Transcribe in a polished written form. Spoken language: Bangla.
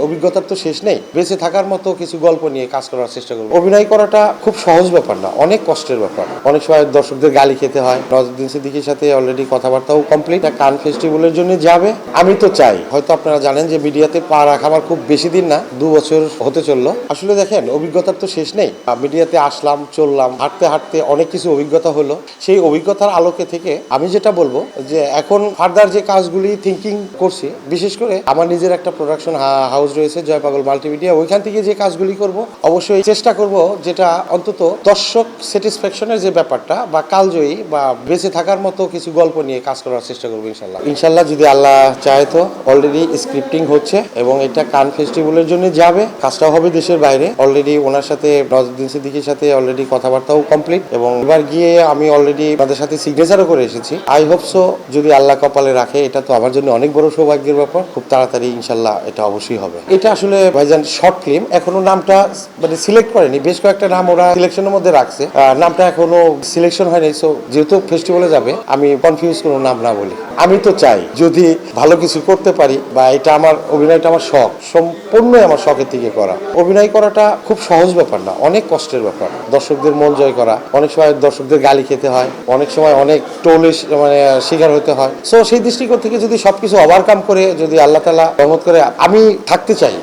অভিজ্ঞতার তো শেষ নেই, বেঁচে থাকার মতো কিছু গল্প নিয়ে কাজ করার চেষ্টা করবো। অভিনয় করাটা খুব সহজ ব্যাপার না, অনেক কষ্টের ব্যাপার। অনেক সময় দর্শকদের গালি খেতে হয়। নজরুদ্দিন সিদ্দিকীর সাথে অলরেডি কথাবার্তাও কমপ্লিট। কান ফেস্টিভ্যালের জন্য যাবে, আমি তো চাই। হয়তো আপনারা জানেন যে মিডিয়াতে পা রাখা আমার খুব বেশি দিন না, 2 বছর হতে চললো। আসলে দেখেন, অভিজ্ঞতার তো শেষ নেই। মিডিয়াতে আসলাম, চললাম, হাঁটতে হাঁটতে অনেক কিছু অভিজ্ঞতা হলো। সেই অভিজ্ঞতার আলোকে থেকে আমি যেটা বলবো যে এখন ফার্দার যে কাজগুলি থিঙ্কিং করছি, বিশেষ করে আমার নিজের একটা প্রোডাকশন হাউস রয়েছে জয় পাগল মাল্টিমিডিয়া, ওইখান থেকে যে কাজগুলি করব অবশ্যই চেষ্টা করব যেটা অন্তত দর্শক স্যাটিসফ্যাকশনের যে ব্যাপারটা বা কালজয়ী বা বেঁচে থাকার মতো কিছু গল্প নিয়ে কাজ করার চেষ্টা করবো ইনশাল্লাহ যদি আল্লাহ চায়। তো অলরেডি স্ক্রিপ্টিং হচ্ছে এবং এটা কান ফেস্টিভ্যালের জন্য যাবে, কাজটা হবে দেশের বাইরে। অলরেডি ওনার সাথে নজরুদ্দিন সিদ্দিকীর সাথে অলরেডি কথাবার্তাও কমপ্লিট এবং এবার গিয়ে আমি অলরেডি তাদের সাথে সিগনেচারও করে এসেছি। আই হোপ সো, যদি আল্লাহ কপালে রাখে, এটা তো আমার জন্য অনেক বড় সৌভাগ্যের ব্যাপার। খুব তাড়াতাড়ি ইনশাল্লাহ এটা অবশ্যই হবে। এটা আসলে ভাইজান শর্ট ফিল্ম, এখনো নামটা মানে সিলেক্ট করেনি। বেশ কয়েকটা নাম ওরা সিলেকশনের মধ্যে রাখছে, নামটা এখনো সিলেকশন হয়নি। সো যেহেতু ফেস্টিভ্যালে যাবে, আমি কনফিউজ কোনো নাম না বলি। আমি তো চাই যদি ভালো কিছু করতে পারি, বা এটা আমার অভিনয়টা আমার শখ, সম্পূর্ণই আমার শখের থেকে করা। অভিনয় করাটা খুব সহজ ব্যাপার না, অনেক কষ্টের ব্যাপার। দর্শকদের মন জয় করা, অনেক সময় দর্শকদের গালি খেতে হয়, অনেক সময় অনেক টোলের মানে শিকার হতে হয়। সো সেই দৃষ্টিকোণ থেকে যদি সবকিছু ওভারকাম করে যদি আল্লাহ তাআলা রহমত করে, আমি থাকতে চাই।